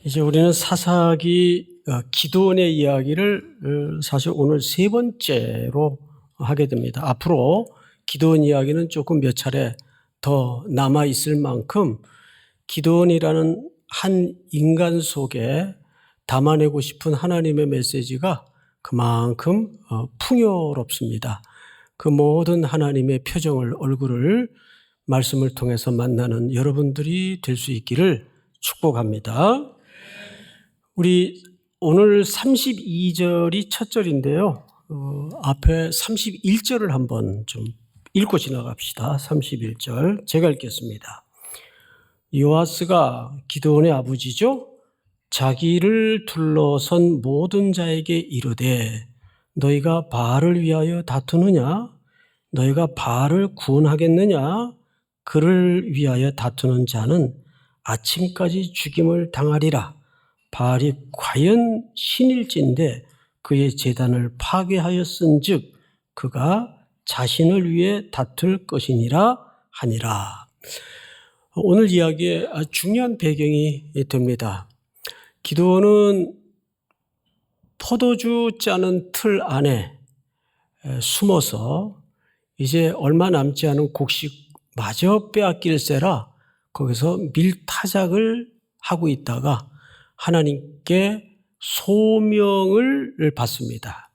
이제 우리는 사사기 기드온의 이야기를 사실 오늘 세 번째로 하게 됩니다. 앞으로 기드온 이야기는 조금 몇 차례 더 남아 있을 만큼 기드온이라는 한 인간 속에 담아내고 싶은 하나님의 메시지가 그만큼 풍요롭습니다. 그 모든 하나님의 표정을, 얼굴을 말씀을 통해서 만나는 여러분들이 될 수 있기를 축복합니다. 우리 오늘 32절이 첫 절인데요. 앞에 31절을 한번 좀 읽고 지나갑시다. 31절 제가 읽겠습니다. 요아스가 기드온의 아버지죠. 자기를 둘러선 모든 자에게 이르되 너희가 바알을 위하여 다투느냐? 너희가 바알을 구원하겠느냐? 그를 위하여 다투는 자는 아침까지 죽임을 당하리라. 바알이 과연 신일진데 그의 제단을 파괴하였은즉 그가 자신을 위해 다툴 것이니라 하니라. 오늘 이야기에 아주 중요한 배경이 됩니다. 기드온은 포도주 짜는 틀 안에 숨어서 이제 얼마 남지 않은 곡식마저 빼앗길세라 거기서 밀타작을 하고 있다가 하나님께 소명을 받습니다.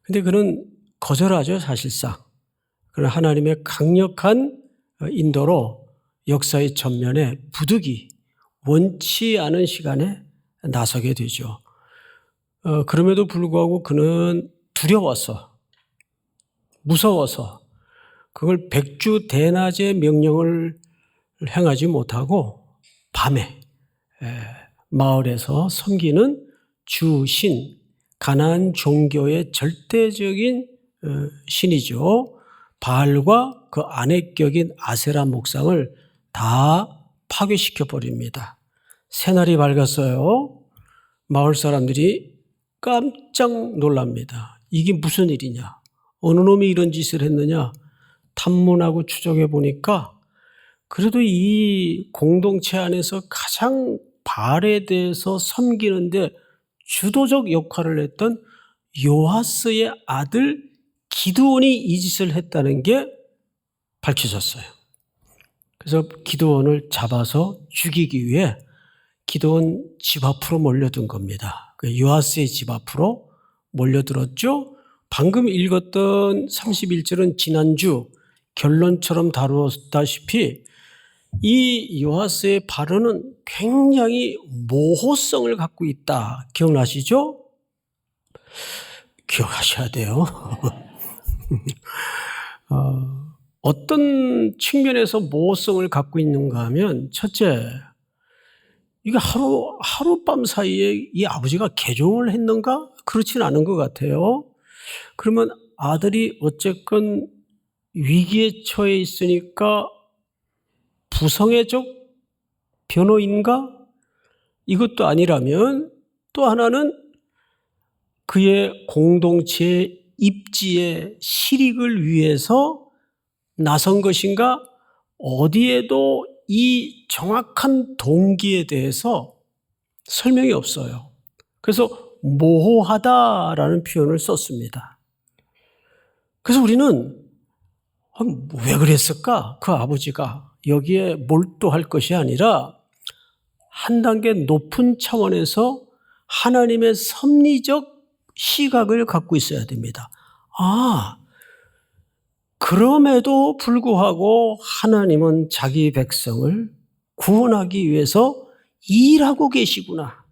그런데 그는 거절하죠, 사실상. 그러나 하나님의 강력한 인도로 역사의 전면에 부득이 원치 않은 시간에 나서게 되죠. 그럼에도 불구하고 그는 두려워서, 무서워서 그걸 백주대낮의 명령을 행하지 못하고 밤에 마을에서 섬기는 주신, 가나안 종교의 절대적인 신이죠. 바알과 그 안에 격인 아세라 목상을 다 파괴시켜 버립니다. 새날이 밝았어요. 마을 사람들이 깜짝 놀랍니다. 이게 무슨 일이냐? 어느 놈이 이런 짓을 했느냐? 탐문하고 추적해 보니까 그래도 이 공동체 안에서 가장 바알에 대해서 섬기는데 주도적 역할을 했던 요아스의 아들 기드온이 이 짓을 했다는 게 밝혀졌어요. 그래서 기드온을 잡아서 죽이기 위해 기드온 집 앞으로 몰려든 겁니다. 요아스의 집 앞으로 몰려들었죠. 방금 읽었던 31절은 지난주 결론처럼 다루었다시피 이 요아스의 발언은 굉장히 모호성을 갖고 있다. 기억나시죠? 기억하셔야 돼요. 어떤 측면에서 모호성을 갖고 있는가 하면 첫째, 이게 하룻밤 사이에 이 아버지가 개종을 했는가? 그렇진 않은 것 같아요. 그러면 아들이 어쨌건 위기에 처해 있으니까 부성애적 변호인가? 이것도 아니라면 또 하나는 그의 공동체의 입지의 실익을 위해서 나선 것인가? 어디에도 이 정확한 동기에 대해서 설명이 없어요. 그래서 모호하다라는 표현을 썼습니다. 그래서 우리는 왜 그랬을까? 그 아버지가 여기에 몰두할 것이 아니라 한 단계 높은 차원에서 하나님의 섭리적 시각을 갖고 있어야 됩니다. 그럼에도 불구하고 하나님은 자기 백성을 구원하기 위해서 일하고 계시구나.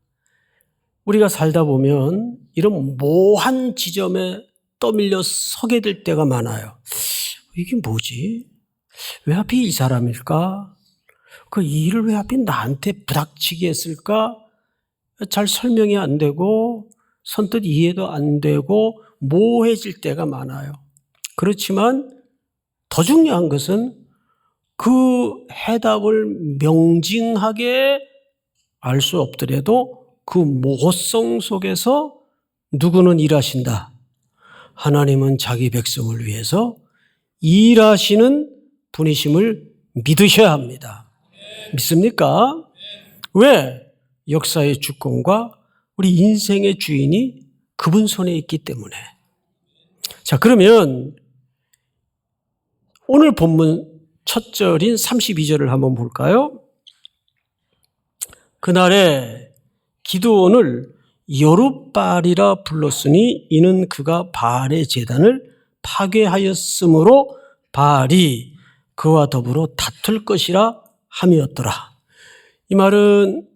우리가 살다 보면 이런 모호한 지점에 떠밀려 서게 될 때가 많아요. 이게 뭐지? 왜 하필 이 사람일까? 그 일을 왜 하필 나한테 부닥치게 했을까? 잘 설명이 안 되고 선뜻 이해도 안 되고 모호해질 때가 많아요. 그렇지만 더 중요한 것은 그 해답을 명징하게 알 수 없더라도 그 모호성 속에서 누구는 일하신다. 하나님은 자기 백성을 위해서 일하시는 분이심을 믿으셔야 합니다. 믿습니까? 왜? 역사의 주권과 우리 인생의 주인이 그분 손에 있기 때문에. 자, 그러면 오늘 본문 첫 절인 32절을 한번 볼까요? 그날에 기드온을 여룻바알이라 불렀으니 이는 그가 바알의 제단을 파괴하였으므로 바알이 그와 더불어 다툴 것이라 함이었더라. 이 말은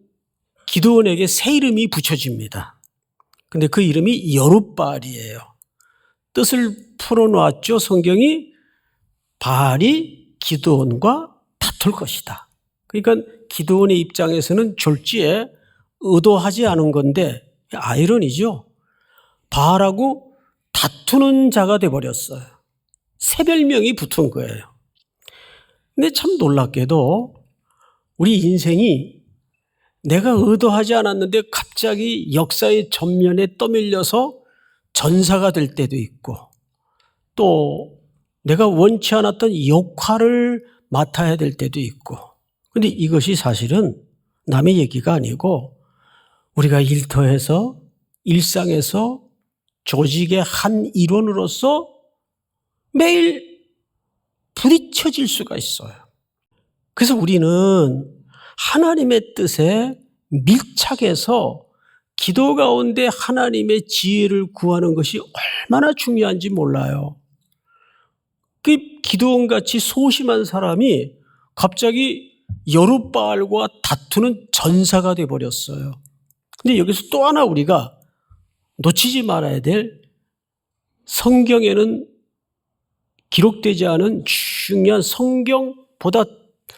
기드온에게 새 이름이 붙여집니다. 근데 그 이름이 여룻바알이에요. 뜻을 풀어놓았죠. 성경이 바알이 기드온과 다툴 것이다. 그러니까 기드온의 입장에서는 졸지에 의도하지 않은 건데 아이러니죠. 바알하고 다투는 자가 돼버렸어요. 새 별명이 붙은 거예요. 근데 참 놀랍게도 우리 인생이 내가 의도하지 않았는데 갑자기 역사의 전면에 떠밀려서 전사가 될 때도 있고 또 내가 원치 않았던 역할을 맡아야 될 때도 있고 근데 이것이 사실은 남의 얘기가 아니고 우리가 일터에서 일상에서 조직의 한 일원으로서 매일 부딪혀질 수가 있어요. 그래서 우리는 하나님의 뜻에 밀착해서 기도 가운데 하나님의 지혜를 구하는 것이 얼마나 중요한지 몰라요. 그 기드온같이 소심한 사람이 갑자기 여룻바알과 다투는 전사가 되어버렸어요. 근데 여기서 또 하나 우리가 놓치지 말아야 될 성경에는 기록되지 않은 중요한 성경보다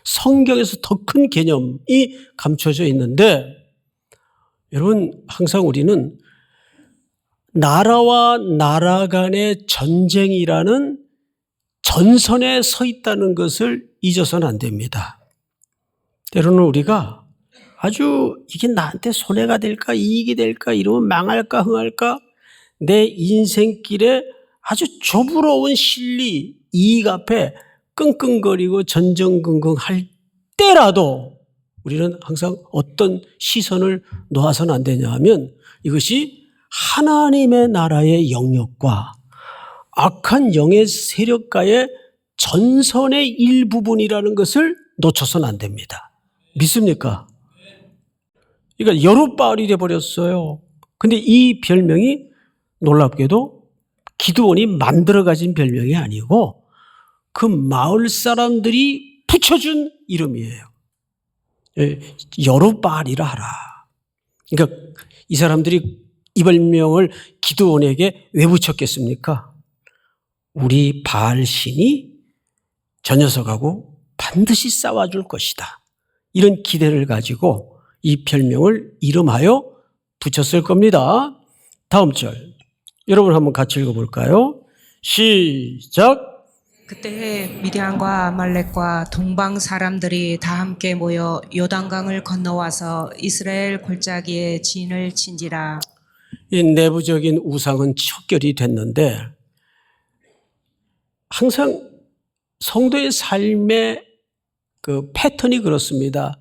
성경에서 더 큰 개념이 감춰져 있는데 여러분 항상 우리는 나라와 나라 간의 전쟁이라는 전선에 서 있다는 것을 잊어서는 안 됩니다. 때로는 우리가 아주 이게 나한테 손해가 될까 이익이 될까 이러면 망할까 흥할까 내 인생길에 아주 조부러운 실리 이익 앞에 끙끙거리고 전전긍긍 할 때라도 우리는 항상 어떤 시선을 놓아서는 안 되냐 하면 이것이 하나님의 나라의 영역과 악한 영의 세력과의 전선의 일부분이라는 것을 놓쳐서는 안 됩니다. 믿습니까? 그러니까 여룻바알이 되어버렸어요. 근데 이 별명이 놀랍게도 기드온이 만들어 가진 별명이 아니고 그 마을 사람들이 붙여준 이름이에요. 여룻바알이라 하라. 그러니까 이 사람들이 이 별명을 기드온에게 왜 붙였겠습니까? 우리 바알 신이 저 녀석하고 반드시 싸워줄 것이다. 이런 기대를 가지고 이 별명을 이름하여 붙였을 겁니다. 다음 절 여러분 한번 같이 읽어볼까요? 시작. 그때 미디안과 아말렉과 동방 사람들이 다 함께 모여 요단강을 건너와서 이스라엘 골짜기에 진을 친지라. 이 내부적인 우상은 척결이 됐는데 항상 성도의 삶의 그 패턴이 그렇습니다.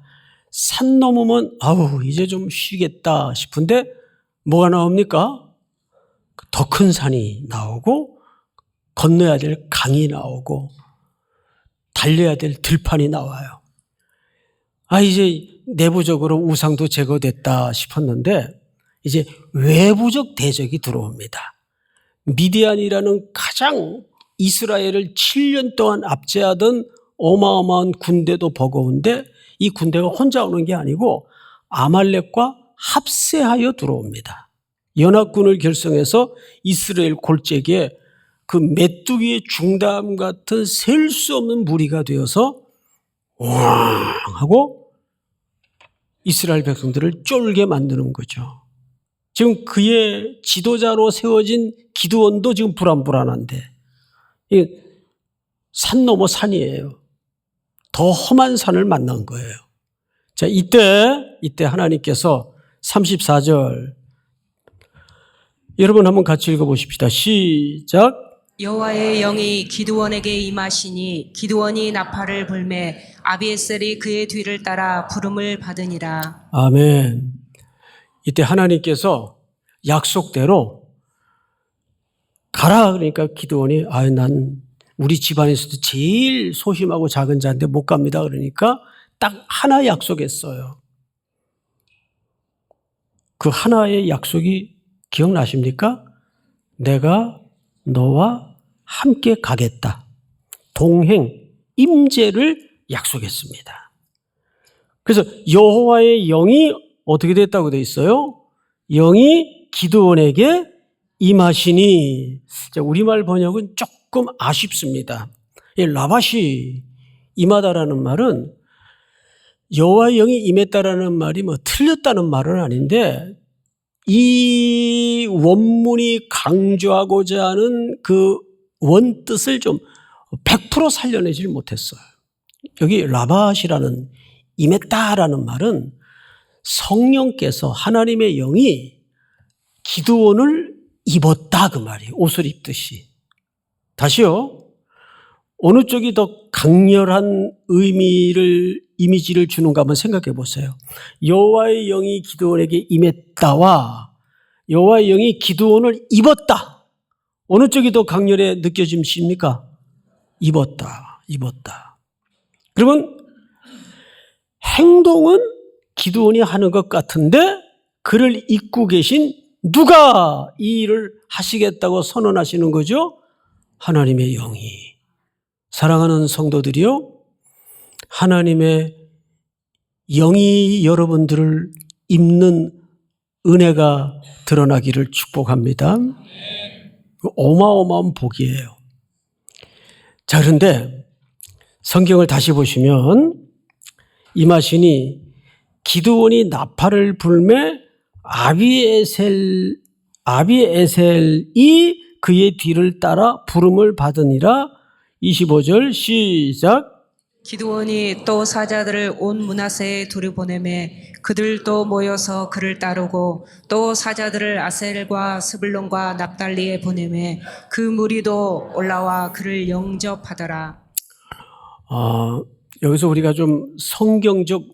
산 넘으면 아우 이제 좀 쉬겠다 싶은데 뭐가 나옵니까? 더 큰 산이 나오고 건너야 될 강이 나오고 달려야 될 들판이 나와요. 아 이제 내부적으로 우상도 제거됐다 싶었는데 이제 외부적 대적이 들어옵니다. 미디안이라는 가장 이스라엘을 7년 동안 압제하던 어마어마한 군대도 버거운데 이 군대가 혼자 오는 게 아니고 아말렉과 합세하여 들어옵니다. 연합군을 결성해서 이스라엘 골짜기에 그 메뚜기의 중담 같은 셀 수 없는 무리가 되어서 왕 하고 이스라엘 백성들을 쫄게 만드는 거죠. 지금 그의 지도자로 세워진 기드온도 지금 불안불안한데 이게 산 넘어 산이에요. 더 험한 산을 만난 거예요. 자, 이때 하나님께서 34절 여러분 한번 같이 읽어보십시다. 시작. 여호와의 영이 기드온에게 임하시니 기드온이 나팔을 불매 아비에셀이 그의 뒤를 따라 부름을 받으니라. 아멘. 이때 하나님께서 약속대로 가라 그러니까 기드온이 난 우리 집안에서도 제일 소심하고 작은 자인데 못 갑니다. 그러니까 딱 하나 약속했어요. 그 하나의 약속이 기억나십니까? 내가 너와 함께 가겠다. 동행, 임재를 약속했습니다. 그래서 여호와의 영이 어떻게 됐다고 돼 있어요? 영이 기드온에게 임하시니. 우리말 번역은 조금 아쉽습니다. 라바시 임하다라는 말은 여호와의 영이 임했다라는 말이 틀렸다는 말은 아닌데 이 원문이 강조하고자 하는 그 원뜻을 좀 100% 살려내질 못했어요. 여기 라바시라는 임했다라는 말은 성령께서 하나님의 영이 기드온을 입었다 그 말이에요. 옷을 입듯이. 다시요. 어느 쪽이 더 강렬한 이미지를 주는가 한번 생각해 보세요. 여호와의 영이 기드온에게 임했다와 여호와의 영이 기드온을 입었다. 어느 쪽이 더 강렬해 느껴집니까? 입었다. 그러면 행동은 기드온이 하는 것 같은데 그를 입고 계신 누가 이 일을 하시겠다고 선언하시는 거죠? 하나님의 영이. 사랑하는 성도들이요, 하나님의 영이 여러분들을 입는 은혜가 드러나기를 축복합니다. 어마어마한 복이에요. 자, 그런데 성경을 다시 보시면 임하시니 기드온이 나팔을 불매 아비에셀이 그의 뒤를 따라 부름을 받으니라. 25절 시작. 기드온이 또 사자들을 온 므낫세에 두루보내매 그들도 모여서 그를 따르고 또 사자들을 아셀과 스불론과 납달리에 보내매 그 무리도 올라와 그를 영접하더라. 여기서 우리가 좀 성경적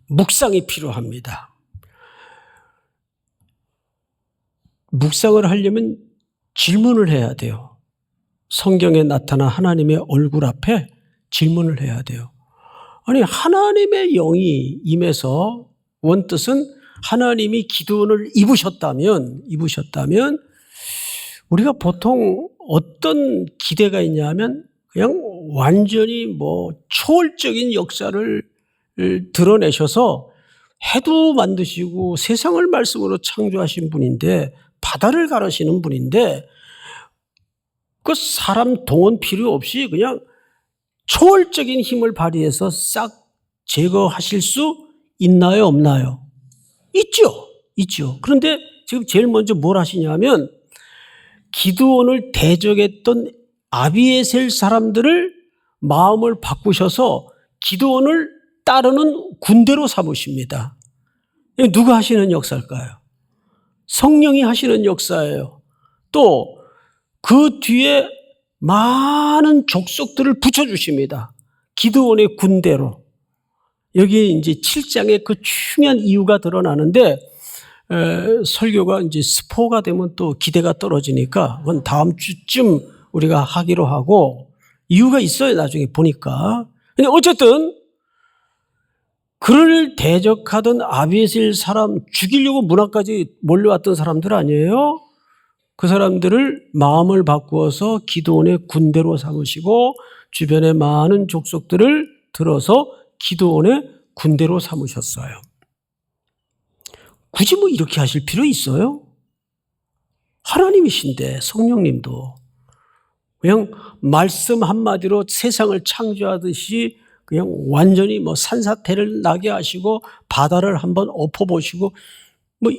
묵상이 필요합니다. 묵상을 하려면 질문을 해야 돼요. 성경에 나타난 하나님의 얼굴 앞에 질문을 해야 돼요. 아니, 하나님의 영이 임해서 원뜻은 하나님이 기드온을 입으셨다면 우리가 보통 어떤 기대가 있냐면 그냥 완전히 초월적인 역사를 드러내셔서 해도 만드시고 세상을 말씀으로 창조하신 분인데 바다를 가르시는 분인데 그 사람 동원 필요 없이 그냥 초월적인 힘을 발휘해서 싹 제거하실 수 있나요, 없나요? 있죠. 그런데 지금 제일 먼저 뭘 하시냐면 기드온을 대적했던 아비에셀 사람들을 마음을 바꾸셔서 기드온을 따르는 군대로 삼으십니다. 누가 하시는 역사일까요? 성령이 하시는 역사예요. 또 그 뒤에 많은 족속들을 붙여주십니다. 기드온의 군대로. 여기 이제 7장에 그 중요한 이유가 드러나는데, 설교가 이제 스포가 되면 또 기대가 떨어지니까, 그건 다음 주쯤 우리가 하기로 하고, 이유가 있어요, 나중에 보니까. 근데 어쨌든, 그를 대적하던 아비에셀 사람 죽이려고 문화까지 몰려왔던 사람들 아니에요? 그 사람들을 마음을 바꾸어서 기드온의 군대로 삼으시고 주변의 많은 족속들을 들어서 기드온의 군대로 삼으셨어요. 굳이 이렇게 하실 필요 있어요? 하나님이신데 성령님도 그냥 말씀 한마디로 세상을 창조하듯이 그냥 완전히 산사태를 나게 하시고 바다를 한번 엎어보시고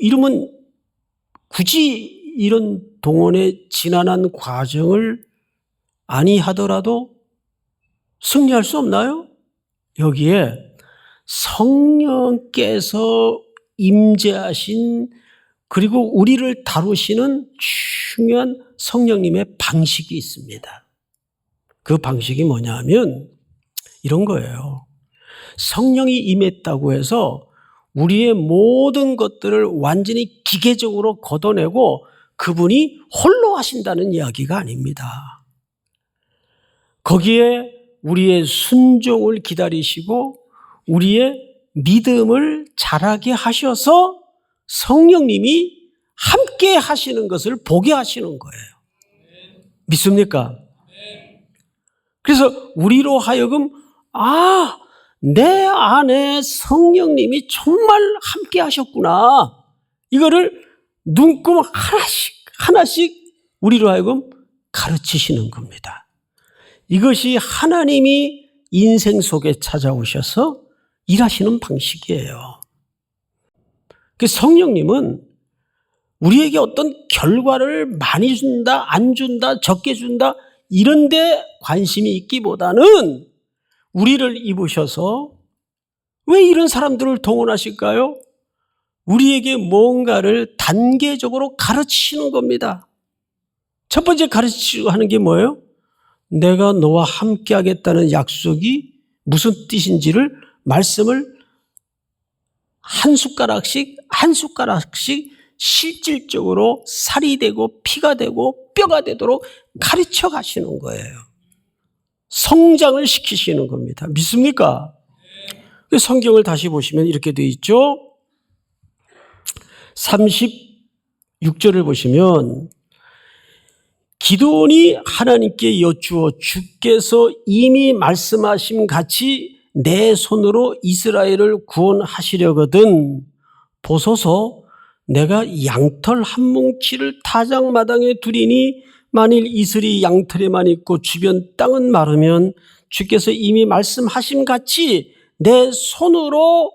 이러면 굳이 이런 동원의 지난한 과정을 아니하더라도 승리할 수 없나요? 여기에 성령께서 임재하신 그리고 우리를 다루시는 중요한 성령님의 방식이 있습니다. 그 방식이 뭐냐면 이런 거예요. 성령이 임했다고 해서 우리의 모든 것들을 완전히 기계적으로 걷어내고 그분이 홀로 하신다는 이야기가 아닙니다. 거기에 우리의 순종을 기다리시고 우리의 믿음을 자라게 하셔서 성령님이 함께 하시는 것을 보게 하시는 거예요. 믿습니까? 그래서 우리로 하여금 내 안에 성령님이 정말 함께 하셨구나. 이거를 눈금 하나씩 우리로 하여금 가르치시는 겁니다. 이것이 하나님이 인생 속에 찾아오셔서 일하시는 방식이에요. 그 성령님은 우리에게 어떤 결과를 많이 준다, 안 준다, 적게 준다 이런 데 관심이 있기보다는 우리를 입으셔서 왜 이런 사람들을 동원하실까요? 우리에게 뭔가를 단계적으로 가르치시는 겁니다. 첫 번째 가르치고 하는 게 뭐예요? 내가 너와 함께 하겠다는 약속이 무슨 뜻인지를 말씀을 한 숟가락씩 실질적으로 살이 되고 피가 되고 뼈가 되도록 가르쳐 가시는 거예요. 성장을 시키시는 겁니다. 믿습니까? 성경을 다시 보시면 이렇게 되어 있죠. 36절을 보시면 기드온이 하나님께 여쭈어 주께서 이미 말씀하신 같이 내 손으로 이스라엘을 구원하시려거든 보소서 내가 양털 한 뭉치를 타작마당에 두리니 만일 이슬이 양털에만 있고 주변 땅은 마르면 주께서 이미 말씀하신 같이 내 손으로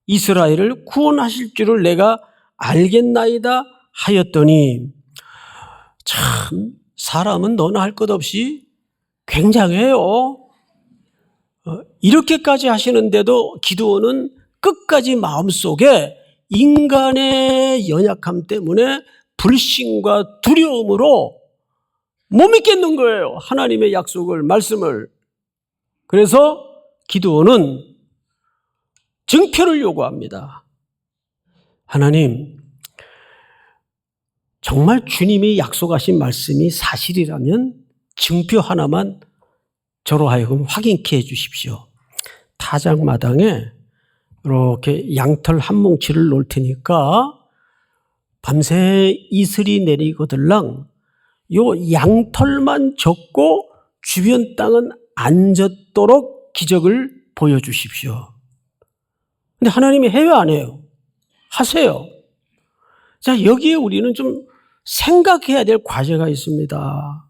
이스라엘을 구원하실 줄을 내가 알겠나이다 하였더니 참 사람은 너나 할 것 없이 굉장해요. 이렇게까지 하시는데도 기드온은 끝까지 마음속에 인간의 연약함 때문에 불신과 두려움으로 못 믿겠는 거예요. 하나님의 약속을, 말씀을. 그래서 기드온은 증표를 요구합니다. 하나님, 정말 주님이 약속하신 말씀이 사실이라면 증표 하나만 저로 하여금 확인케 해 주십시오. 타작마당에 이렇게 양털 한 뭉치를 놓을 테니까 밤새 이슬이 내리거들랑 요 양털만 젖고 주변 땅은 안 젖도록 기적을 보여주십시오. 근데 하나님이 해요, 안 해요? 하세요. 자, 여기에 우리는 좀 생각해야 될 과제가 있습니다.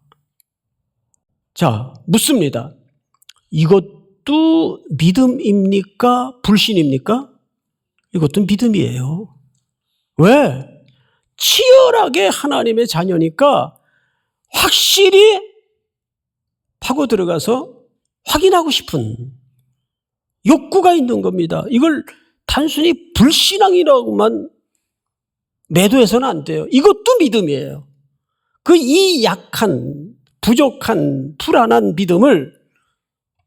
자, 묻습니다. 이것도 믿음입니까? 불신입니까? 이것도 믿음이에요. 왜? 치열하게 하나님의 자녀니까 확실히 파고 들어가서 확인하고 싶은 욕구가 있는 겁니다. 이걸 단순히 불신앙이라고만 매도해서는 안 돼요. 이것도 믿음이에요. 이 약한, 부족한, 불안한 믿음을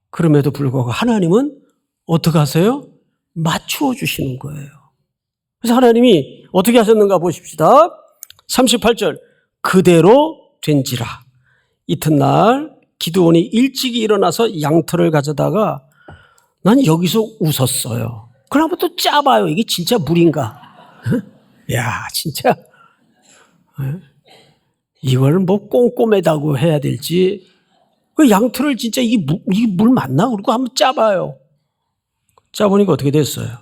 그럼에도 불구하고 하나님은 어떻게 하세요? 맞추어 주시는 거예요. 그래서 하나님이 어떻게 하셨는가 보십시다. 38절 그대로 된지라. 이튿날 기드온이 일찍 일어나서 양털을 가져다가 난 여기서 웃었어요. 그럼 한번 또 짜봐요. 이게 진짜 물인가? 야, 진짜 이걸 뭐 꼼꼼하다고 해야 될지 그 양털을 진짜 이게 물 맞나? 그리고 한번 짜봐요. 짜보니까 어떻게 됐어요?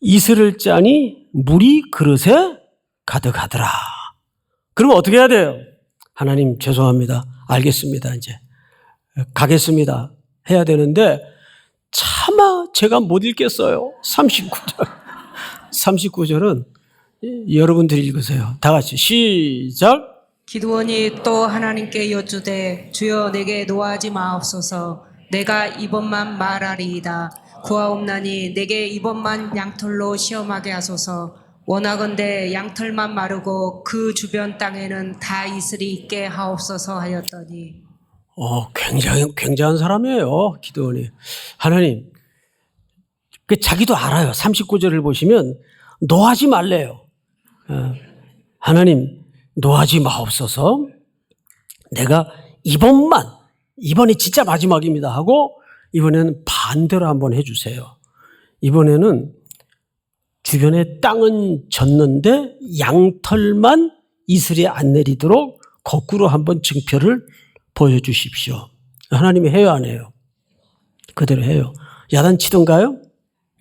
이슬을 짜니 물이 그릇에 가득하더라. 그럼 어떻게 해야 돼요? 하나님 죄송합니다. 알겠습니다. 이제 가겠습니다. 해야 되는데 차마 제가 못 읽겠어요. 39절은 여러분들이 읽으세요. 다 같이 시작. 기드온이 또 하나님께 여쭈되 주여 내게 노하지 마옵소서. 내가 이번만 말하리이다. 구하옵나니 내게 이번만 양털로 시험하게 하소서. 원하건대 양털만 마르고 그 주변 땅에는 다 이슬이 있게 하옵소서 하였더니 굉장한 사람이에요. 기드온이. 하나님, 자기도 알아요. 39절을 보시면 노하지 말래요. 하나님 노하지 마옵소서. 내가 이번이 진짜 마지막입니다 하고 이번에는 반대로 한번 해주세요. 이번에는 주변에 땅은 졌는데 양털만 이슬이 안 내리도록 거꾸로 한번 증표를 보여주십시오. 하나님이 해요, 안 해요? 그대로 해요. 야단치던가요?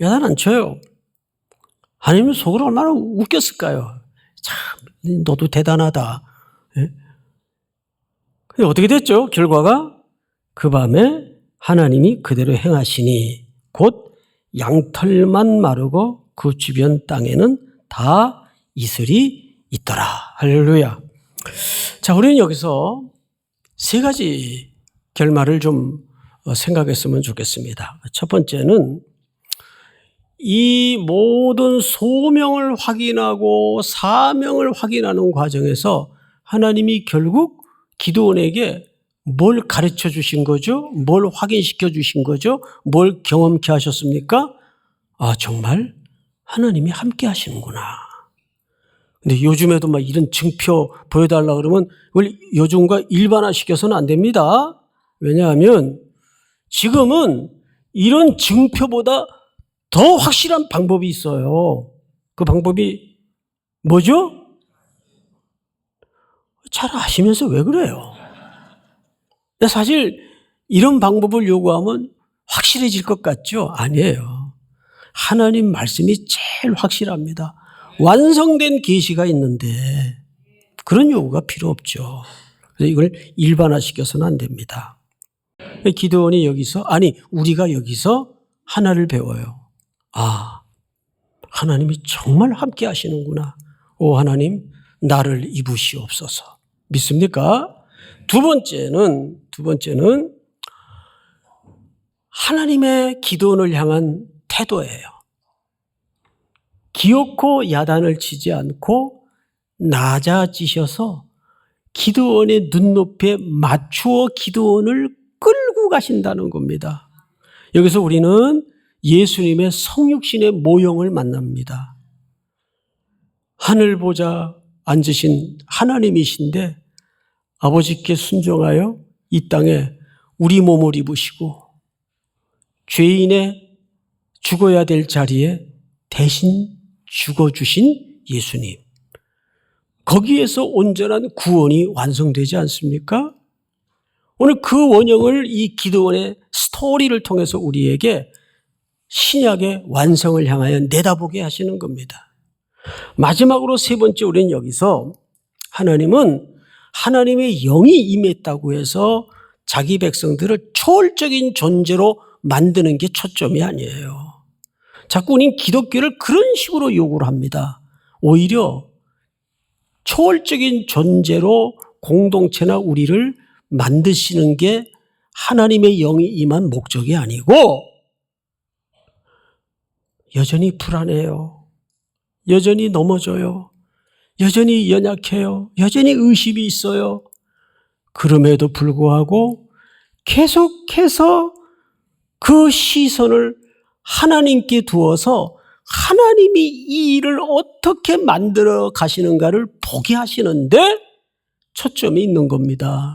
야단 안 쳐요. 하나님은 속으로 얼마나 웃겼을까요? 참 너도 대단하다. 예? 근데 어떻게 됐죠? 결과가 그 밤에 하나님이 그대로 행하시니 곧 양털만 마르고 그 주변 땅에는 다 이슬이 있더라. 할렐루야. 자, 우리는 여기서 세 가지 결말을 좀 생각했으면 좋겠습니다. 첫 번째는 이 모든 소명을 확인하고 사명을 확인하는 과정에서 하나님이 결국 기드온에게 뭘 가르쳐 주신 거죠? 뭘 확인시켜 주신 거죠? 뭘 경험케 하셨습니까? 아, 정말 하나님이 함께 하시는구나. 근데 요즘에도 막 이런 증표 보여달라 그러면 요즘과 일반화시켜서는 안 됩니다. 왜냐하면 지금은 이런 증표보다 더 확실한 방법이 있어요. 그 방법이 뭐죠? 잘 아시면서 왜 그래요? 근데 사실 이런 방법을 요구하면 확실해질 것 같죠? 아니에요. 하나님 말씀이 제일 확실합니다. 완성된 계시가 있는데 그런 요구가 필요 없죠. 그래서 이걸 일반화시켜서는 안 됩니다. 기드온이 우리가 여기서 하나를 배워요. 아, 하나님이 정말 함께 하시는구나. 오, 하나님, 나를 입으시옵소서. 믿습니까? 두 번째는 하나님의 기드온을 향한 태도예요. 기어코 야단을 치지 않고 낮아지셔서 기드온의 눈높이에 맞추어 기드온을 끌고 가신다는 겁니다. 여기서 우리는 예수님의 성육신의 모형을 만납니다. 하늘 보좌 앉으신 하나님이신데 아버지께 순종하여 이 땅에 우리 몸을 입으시고 죄인의 죽어야 될 자리에 대신 죽어주신 예수님. 거기에서 온전한 구원이 완성되지 않습니까? 오늘 그 원형을 이 기드온의 스토리를 통해서 우리에게 신약의 완성을 향하여 내다보게 하시는 겁니다. 마지막으로 세 번째, 우리는 여기서 하나님은 하나님의 영이 임했다고 해서 자기 백성들을 초월적인 존재로 만드는 게 초점이 아니에요. 자꾸 우리는 기독교를 그런 식으로 요구를 합니다. 오히려 초월적인 존재로 공동체나 우리를 만드시는 게 하나님의 영이 임한 목적이 아니고 여전히 불안해요. 여전히 넘어져요. 여전히 연약해요. 여전히 의심이 있어요. 그럼에도 불구하고 계속해서 그 시선을 하나님께 두어서 하나님이 이 일을 어떻게 만들어 가시는가를 보게 하시는데 초점이 있는 겁니다.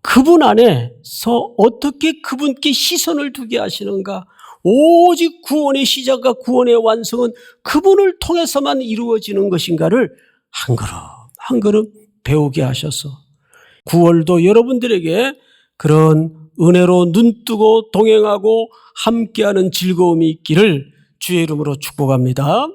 그분 안에서 어떻게 그분께 시선을 두게 하시는가. 오직 구원의 시작과 구원의 완성은 그분을 통해서만 이루어지는 것인가를 한 걸음 한 걸음 배우게 하셔서 9월도 여러분들에게 그런 은혜로 눈뜨고 동행하고 함께하는 즐거움이 있기를 주의 이름으로 축복합니다.